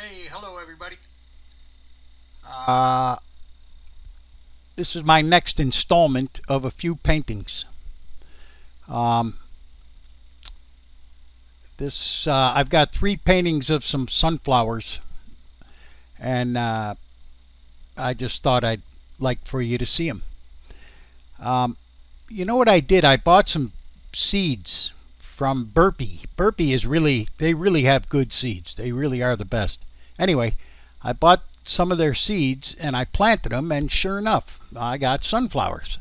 Hey, hello everybody. Uh, this is my next installment of a few paintings. Um, I've got three paintings of some sunflowers, and I just thought I'd like for you to see them. Um, you know what I did? I bought some seeds from Burpee. Burpee is they really have good seeds. They really are the best. Anyway, I bought some of their seeds and I planted them, and sure enough, I got sunflowers.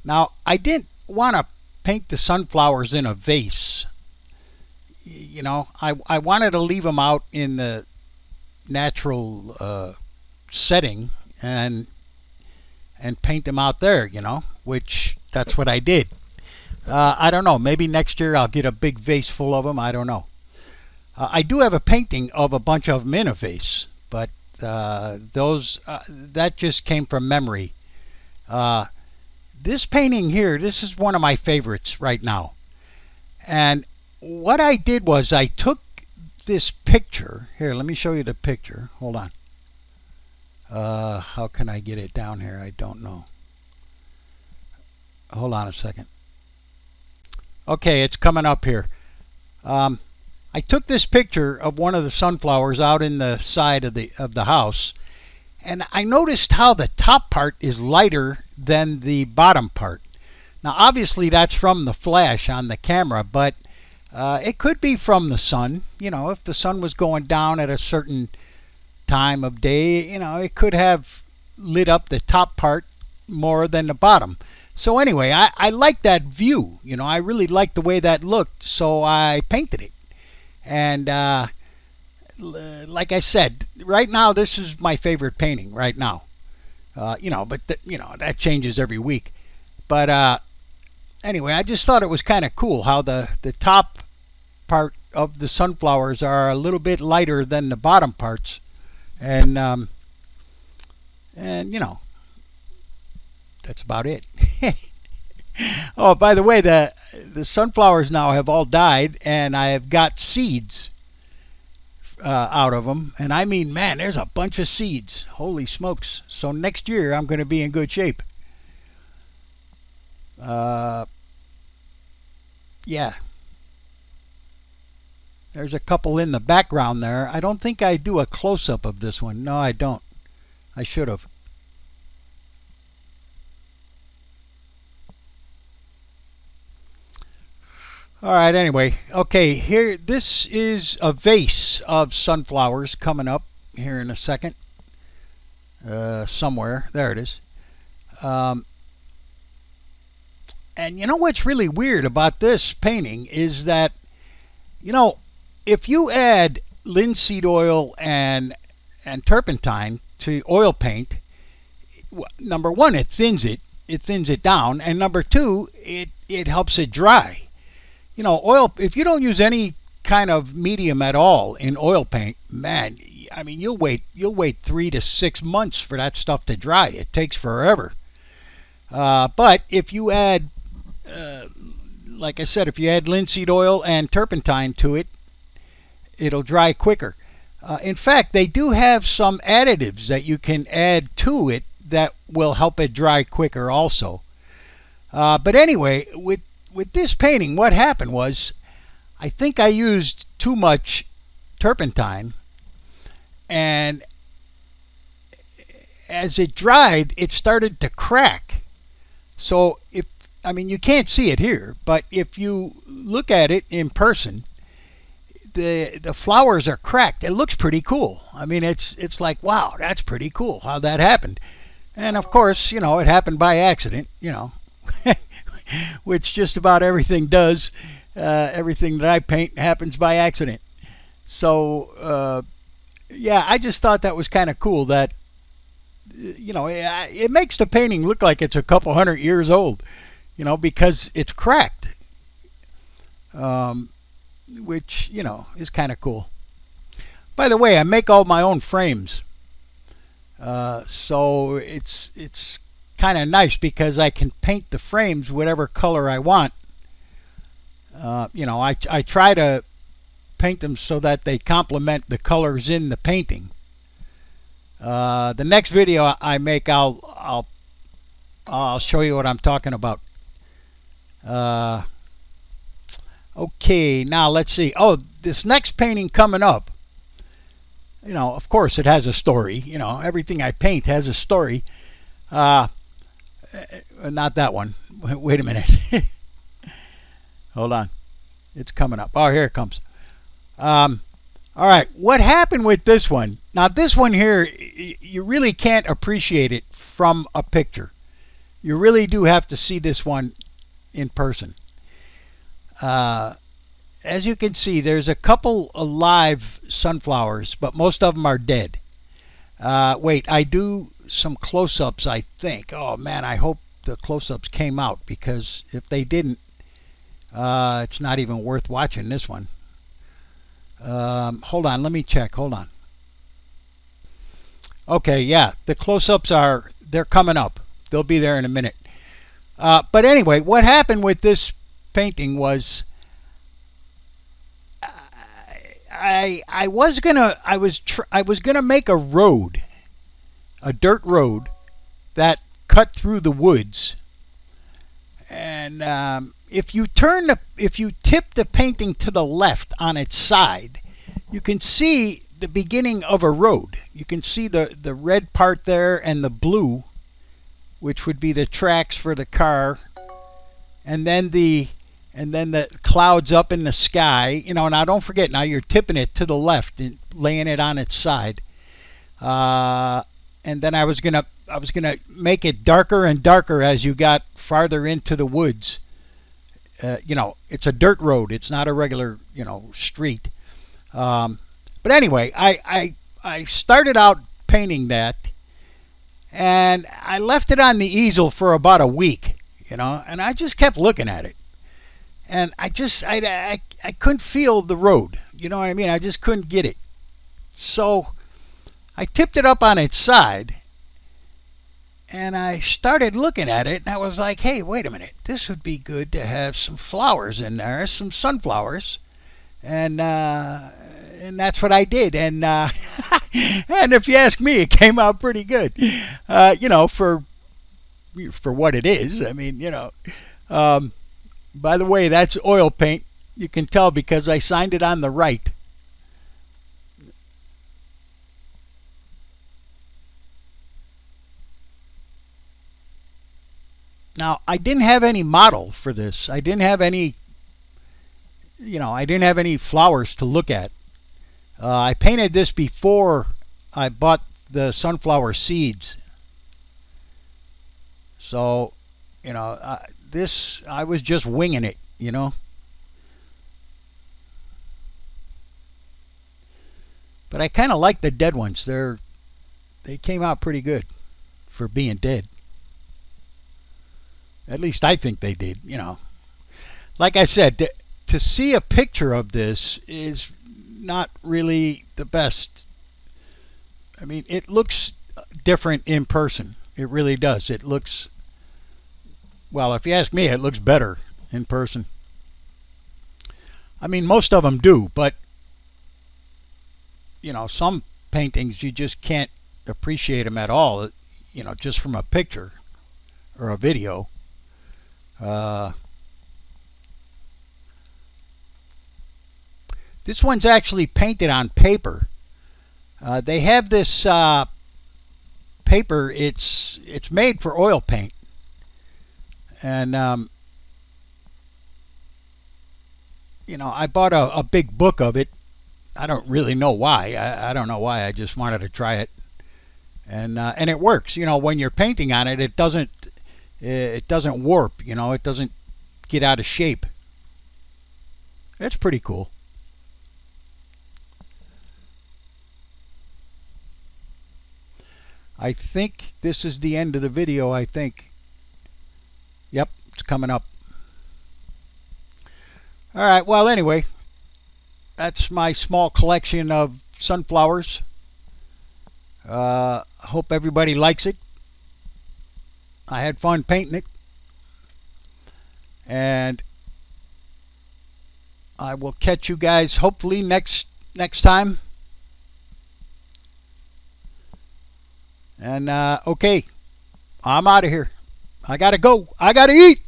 Now, I didn't want to paint the sunflowers in a vase. I wanted to leave them out in the natural setting and paint them out there, which that's what I did. I don't know. Maybe next year I'll get a big vase full of them. I don't know. I do have a painting of a bunch of them in a vase, but those that just came from memory. Uh, this painting here, this is one of my favorites right now. And what I did was I took this picture. Here, let me show you the picture. Hold on. How can I get it down here? I don't know. Hold on a second. Okay, it's coming up here. Um, I took this picture of one of the sunflowers out in the side of the house, and I noticed how the top part is lighter than the bottom part. Now, obviously, that's from the flash on the camera, but it could be from the sun. If the sun was going down at a certain time of day, it could have lit up the top part more than the bottom. So anyway, I like that view. I really liked the way that looked, so I painted it. And like I said, right now this is my favorite painting right now. But that changes every week. But anyway, I just thought it was kind of cool how the top part of the sunflowers are a little bit lighter than the bottom parts, and that's about it. Oh, by the way, the sunflowers now have all died, and I have got seeds out of them. And I mean, man, there's a bunch of seeds. Holy smokes! So next year I'm going to be in good shape. Uh, yeah, there's a couple in the background there. I don't think I do a close up of this one. No, I don't. I should have. All right, anyway. Okay, here, this is a vase of sunflowers coming up here in a second. Somewhere. There it is. Um, and you know what's really weird about this painting is that, you know, if you add linseed oil and turpentine to oil paint, number one, it thins it down, and number two, it helps it dry. Oil, if you don't use any kind of medium at all in oil paint, man, I mean, you'll wait 3 to 6 months for that stuff to dry. It takes forever. But if you add, uh, like I said, if you add linseed oil and turpentine to it, it'll dry quicker. In fact, they do have some additives that you can add to it that will help it dry quicker also. But anyway, with this painting, what happened was I think I used too much turpentine, and as it dried, it started to crack. So if I mean, you can't see it here, but if you look at it in person, the flowers are cracked. It looks pretty cool. I mean, it's like, wow, that's pretty cool how that happened. And of course, it happened by accident. Which just about everything does. Everything that I paint happens by accident. So yeah, I just thought that was kind of cool. That it makes the painting look like it's a couple hundred years old. Because it's cracked, um, which is kind of cool. By the way, I make all my own frames, so it's kind of nice because I can paint the frames whatever color I want. I try to paint them so that they complement the colors in the painting. The next video I make, I'll show you what I'm talking about. Okay, now let's see. Oh, this next painting coming up, you know, of course it has a story. You know, everything I paint has a story. Not that one. Wait a minute. Hold on. It's coming up. Oh, here it comes. All right, what happened with this one? Now, this one here, you really can't appreciate it from a picture. You really do have to see this one in person. As you can see, there's a couple of live sunflowers, but most of them are dead. Wait, I do some close-ups, I think. Oh, man, I hope the close-ups came out, because if they didn't, it's not even worth watching this one. Hold on, let me check. Hold on. Okay, yeah, the close-ups they're coming up. They'll be there in a minute. But anyway, what happened with this painting was I was gonna make a road, a dirt road that cut through the woods, and if you tip the painting to the left on its side, you can see the beginning of a road. You can see the red part there and the blue, which would be the tracks for the car, and then the clouds up in the sky. You know, now don't forget, now you're tipping it to the left and laying it on its side. And then I was gonna make it darker and darker as you got farther into the woods. You know, it's a dirt road. It's not a regular, you know, street. But anyway, I started out painting that, and I left it on the easel for about a week, you know, and I just kept looking at it. And I couldn't feel the road. You know what I mean? I just couldn't get it. So I tipped it up on its side, and I started looking at it, and I was like, hey, wait a minute. This would be good to have some flowers in there, some sunflowers. And that's what I did. And and if you ask me, it came out pretty good. You know, for what it is. I mean, you know. By the way, that's oil paint. You can tell because I signed it on the right. Now, I didn't have any model for this. I didn't have any, you know, I didn't have any flowers to look at. I painted this before I bought the sunflower seeds. So, you know, I was just winging it, you know. But I kind of like the dead ones. They came out pretty good for being dead. At least I think they did, you know. Like I said, to see a picture of this is not really the best. I mean, it looks different in person. It really does. It looks, well, if you ask me, it looks better in person. I mean, most of them do, but, you know, some paintings you just can't appreciate them at all, you know, just from a picture or a video. This one's actually painted on paper. They have this paper. It's made for oil paint, and you know, I bought a big book of it. I don't really know why. I don't know why. I just wanted to try it, and it works. You know, when you're painting on it, it doesn't warp. You know, it doesn't get out of shape. It's pretty cool. I think this is the end of the video, I think. Yep, it's coming up. Alright, well, anyway, that's my small collection of sunflowers. Hope everybody likes it. I had fun painting it. And I will catch you guys hopefully next time. And okay, I'm out of here. I gotta go. I gotta eat.